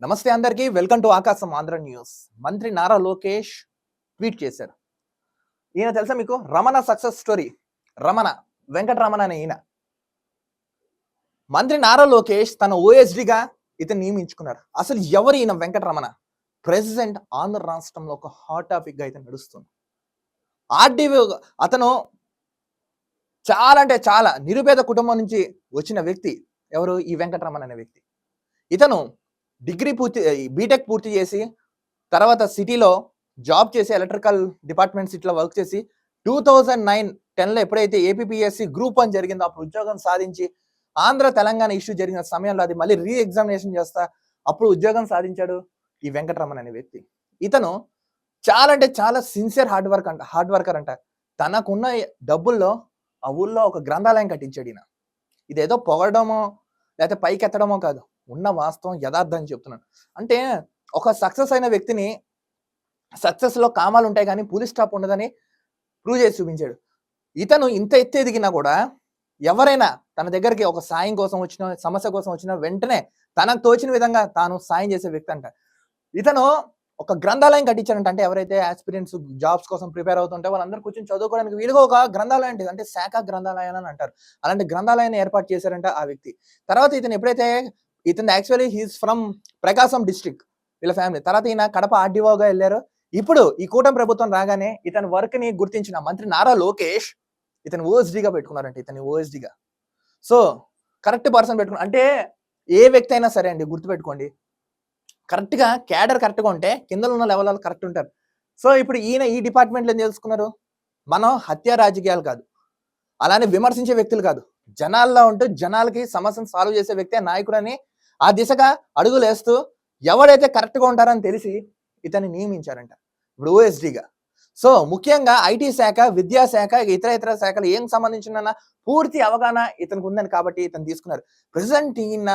నమస్తే అందరికీ welcome to ఆకాశం ఆంధ్ర న్యూస్. మంత్రి నారా లోకేష్ ట్వీట్ చేశారు. ఈయన తెలుసా మీకు? Ramana success story. రమణ వెంకటరమణ అనే ఈయన మంత్రి నారా లోకేష్ తన ఓఎస్డిగా ఇతను నియమించుకున్నారు. అసలు ఎవరు ఈయన వెంకటరమణ? ప్రెసిడెంట్ ఆంధ్ర రాష్ట్రంలో ఒక హాట్ టాపిక్ గా అయితే నడుస్తుంది. ఆర్డీఓ అతను చాలా అంటే చాలా నిరుపేద కుటుంబం నుంచి వచ్చిన వ్యక్తి. ఎవరు? ఈ వెంకటరమణ అనే వ్యక్తి. ఇతను డిగ్రీ బీటెక్ పూర్తి చేసి తర్వాత సిటీలో జాబ్ చేసి ఎలక్ట్రికల్ డిపార్ట్మెంట్ సిటీలో వర్క్ చేసి 2009-10లో ఎప్పుడైతే ఏపీపీఎస్సీ గ్రూప్ 1 జరిగిందో అప్పుడు ఉద్యోగం సాధించి ఆంధ్ర తెలంగాణ ఇష్యూ జరిగిన సమయంలో అది మళ్ళీ రీ ఎగ్జామినేషన్ చేస్తా అప్పుడు ఉద్యోగం సాధించాడు ఈ వెంకటరమణ అనే వ్యక్తి. ఇతను చాలా అంటే చాలా సిన్సియర్ హార్డ్ వర్కర్ అంట. తనకున్న డబ్బుల్లో ఆ ఊళ్ళో ఒక గ్రంథాలయం కట్టించాడు ఈయన. ఇదేదో పొగడమో లేకపోతే పైకి ఎత్తడమో కాదు, ఉన్న వాస్తవం యథార్థం చెప్తున్నాను. అంటే ఒక సక్సెస్ అయిన వ్యక్తిని సక్సెస్ లో కామాలు ఉంటాయి కానీ పూలి స్టాప్ ఉండదని ప్రూవ్ చేసి చూపించాడు. ఇతను ఇంత ఎత్తు ఎదిగినా కూడా ఎవరైనా తన దగ్గరికి ఒక సాయం కోసం వచ్చిన సమస్య కోసం వచ్చిన వెంటనే తనకు తోచిన విధంగా తాను సాయం చేసే వ్యక్తి అంట. ఇతను ఒక గ్రంథాలయం కట్టించాడంట. అంటే ఎవరైతే ఆస్పిరెంట్స్ జాబ్స్ కోసం ప్రిపేర్ అవుతుంటే వాళ్ళందరూ కూర్చొని చదువుకోవడానికి వీలుగా ఒక గ్రంథాలయం అంటే అంటే శాఖ గ్రంథాలయం అని అంటారు. అలాంటి గ్రంథాలయాన్ని ఏర్పాటు చేశారంట ఆ వ్యక్తి. తర్వాత ఇతను ఎప్పుడైతే ఇతను actually he's from Prakasam district వీళ్ళ ఫ్యామిలీ. తర్వాత ఈయన కడప ఆర్డీఓగా వెళ్ళారు. ఇప్పుడు ఈ కూటమి ప్రభుత్వం రాగానే ఇతని వర్క్ ని గుర్తించిన మంత్రి నారా లోకేష్ ఇతను ఓఎస్డీగా పెట్టుకున్నారంట. ఇతని ఓఎస్డీగా సో కరెక్ట్ పర్సన్ పెట్టుకున్నారు. అంటే ఏ వ్యక్తి అయినా సరే అండి, గుర్తుపెట్టుకోండి, కరెక్ట్ గా క్యాడర్ కరెక్ట్ గా ఉంటే కింద ఉన్న లెవెల్ వాళ్ళు కరెక్ట్ ఉంటారు. సో ఇప్పుడు ఈయన ఈ డిపార్ట్మెంట్లో ఏం తెలుసుకున్నారు? మనం హత్య రాజకీయాలు కాదు, అలానే విమర్శించే వ్యక్తులు కాదు, జనాల్లో ఉంటూ జనాలకి సమస్యను సాల్వ్ చేసే వ్యక్తే నాయకుడు అని ఆ దిశగా అడుగులు వేస్తూ ఎవరైతే కరెక్ట్ గా ఉంటారని తెలిసి ఇతన్ని నియమించారంట ఇప్పుడు ఓఎస్డీగా. సో ముఖ్యంగా ఐటీ శాఖ, విద్యాశాఖ, ఇతర శాఖలు ఏం సంబంధించిన పూర్తి అవగాహన ఇతనికి ఉందని కాబట్టి ఇతను తీసుకున్నారు. ప్రెసెంట్ ఈయన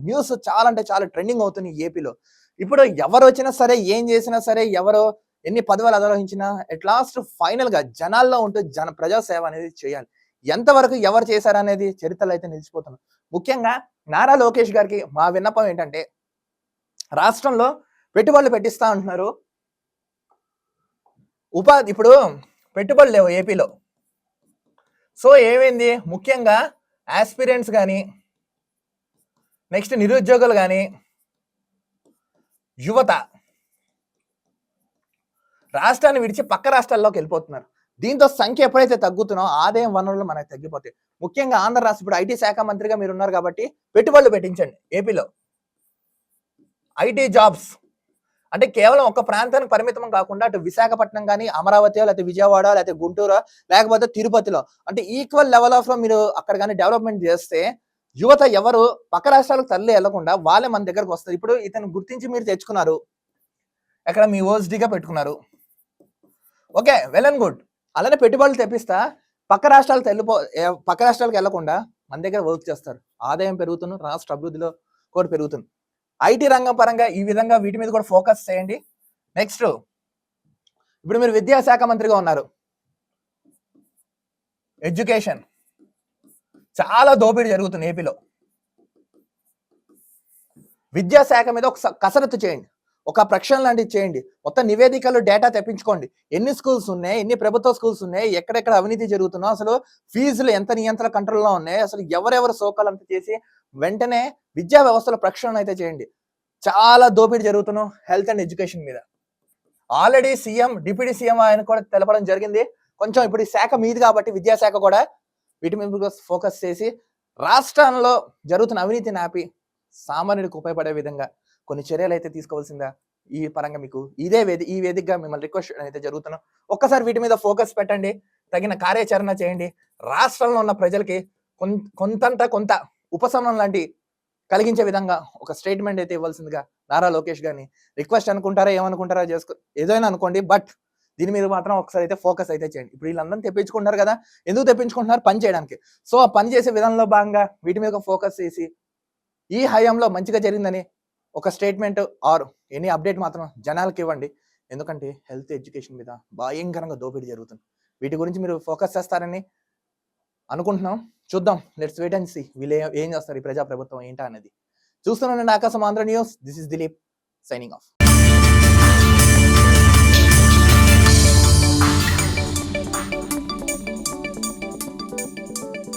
న్యూస్ చాలా అంటే చాలా ట్రెండింగ్ అవుతుంది ఏపీలో. ఇప్పుడు ఎవరు వచ్చినా సరే, ఏం చేసినా సరే, ఎవరు ఎన్ని పదవులు అధిరోహించినా ఎట్ లాస్ట్ ఫైనల్ గా జనాల్లో ఉంటూ ప్రజాసేవ అనేది చేయాలి. ఎంతవరకు ఎవరు చేశారనేది చరిత్రలో అయితే నిలిచిపోతుంది. ముఖ్యంగా నారా లోకేష్ గారికి మా విన్నపం ఏంటంటే, రాష్ట్రంలో పెట్టుబడులు పెట్టిస్తా అంటున్నారు. ఇప్పుడు పెట్టుబడులు లేవు ఏపీలో. సో ఏమైంది? ముఖ్యంగా ఆస్పిరెంట్స్ కానీ, నెక్స్ట్ నిరుద్యోగులు కానీ, యువత రాష్ట్రాన్ని విడిచి పక్క రాష్ట్రాల్లోకి వెళ్ళిపోతున్నారు. దీంతో సంఖ్య ఎప్పుడైతే తగ్గుతున్నో ఆదాయం వనరులు మనకు తగ్గిపోతాయి. ముఖ్యంగా ఆంధ్ర రాష్ట్రం ఇప్పుడు ఐటీ శాఖ మంత్రిగా మీరు ఉన్నారు కాబట్టి పెట్టుబడులు పెట్టించండి ఏపీలో. ఐటీ జాబ్స్ అంటే కేవలం ఒక ప్రాంతానికి పరిమితం కాకుండా అటు విశాఖపట్నం కానీ, అమరావతి, లేకపోతే విజయవాడ, లేకపోతే గుంటూరు, లేకపోతే తిరుపతిలో అంటే ఈక్వల్ లెవెల్ ఆఫ్ లో మీరు అక్కడ కానీ డెవలప్మెంట్ చేస్తే యువత ఎవరు పక్క రాష్ట్రాలకు తరలి వెళ్లకుండా వాళ్ళే మన దగ్గరకు వస్తారు. ఇప్పుడు ఇతను గుర్తించి మీరు తెచ్చుకున్నారు, ఎక్కడ మీ ఓఎస్డీగా పెట్టుకున్నారు, ఓకే, వెల్ అండ్ గుడ్. అలానే పెట్టుబడులు తెప్పిస్తా పక్క రాష్ట్రాలకు వెళ్లకుండా మన దగ్గర వర్క్ చేస్తారు. ఆదాయం పెరుగుతుంది, రాష్ట్ర అభివృద్ధిలో కూడా పెరుగుతుంది. ఐటీ రంగం పరంగా ఈ విధంగా వీటి మీద కూడా ఫోకస్ చేయండి. నెక్స్ట్ ఇప్పుడు మీరు విద్యాశాఖ మంత్రిగా ఉన్నారు. ఎడ్యుకేషన్ చాలా దోపిడీ జరుగుతుంది ఏపీలో. విద్యాశాఖ మీద ఒక కసరత్తు చేయండి, ఒక ప్రక్షాళన లాంటివి చేయండి. మొత్తం నివేదికలు, డేటా తెప్పించుకోండి. ఎన్ని స్కూల్స్ ఉన్నాయి, ఎన్ని ప్రభుత్వ స్కూల్స్ ఉన్నాయి, ఎక్కడెక్కడ అవినీతి జరుగుతుందో, అసలు ఫీజులు ఎంత నియంత్రణ కంట్రోల్లో ఉన్నాయి, అసలు ఎవరెవరు సోకాలంత చేసి వెంటనే విద్యా వ్యవస్థలో ప్రక్షాళన అయితే చేయండి. చాలా దోపిడీ జరుగుతున్నాం హెల్త్ అండ్ ఎడ్యుకేషన్ మీద. ఆల్రెడీ సీఎం, డిప్యూటీ సీఎం ఆయన కూడా తెలపడం జరిగింది. కొంచెం ఇప్పుడు ఈ శాఖ మీది కాబట్టి విద్యాశాఖ కూడా వీటి మీద ఫోకస్ చేసి రాష్ట్రంలో జరుగుతున్న అవినీతిని ఆపి సామాన్యుడికి ఉపయోగపడే విధంగా కొన్ని చర్యలు అయితే తీసుకోవాల్సిందా ఈ పరంగా మీకు ఈ వేదికగా మిమ్మల్ని రిక్వెస్ట్ అయితే జరుగుతున్నాం. ఒక్కసారి వీటి మీద ఫోకస్ పెట్టండి, తగిన కార్యాచరణ చేయండి. రాష్ట్రంలో ఉన్న ప్రజలకి కొంత ఉపశమనం లాంటి కలిగించే విధంగా ఒక స్టేట్మెంట్ అయితే ఇవ్వాల్సిందిగా నారా లోకేష్ గారిని రిక్వెస్ట్. అనుకుంటారా ఏమనుకుంటారా ఏదైనా అనుకోండి, బట్ దీని మీద మాత్రం ఒకసారి అయితే ఫోకస్ అయితే చేయండి. ఇప్పుడు వీళ్ళందరూ తెప్పించుకుంటారు కదా, ఎందుకు తెప్పించుకుంటున్నారు? పని చేయడానికి. సో ఆ పని చేసే విధానంలో భాగంగా వీటి మీద ఫోకస్ చేసి ఈ హయాంలో మంచిగా జరిగిందని ఒక స్టేట్మెంట్ ఆర్ ఎనీ అప్డేట్ మాత్రం జనాలకి ఇవ్వండి. ఎందుకంటే హెల్త్, ఎడ్యుకేషన్ మీద భయంకరంగా దోపిడీ జరుగుతుంది. వీటి గురించి మీరు ఫోకస్ చేస్తారని అనుకుంటున్నాం. చూద్దాం, లెట్స్ వెయిట్ అండ్ సీ వీళ్ళు ఏం చేస్తారు, ఈ ప్రజాప్రభుత్వం ఏంటా అనేది. చూస్తున్నానండి ఆకాశం Andhra news. This is Dilip. Signing off.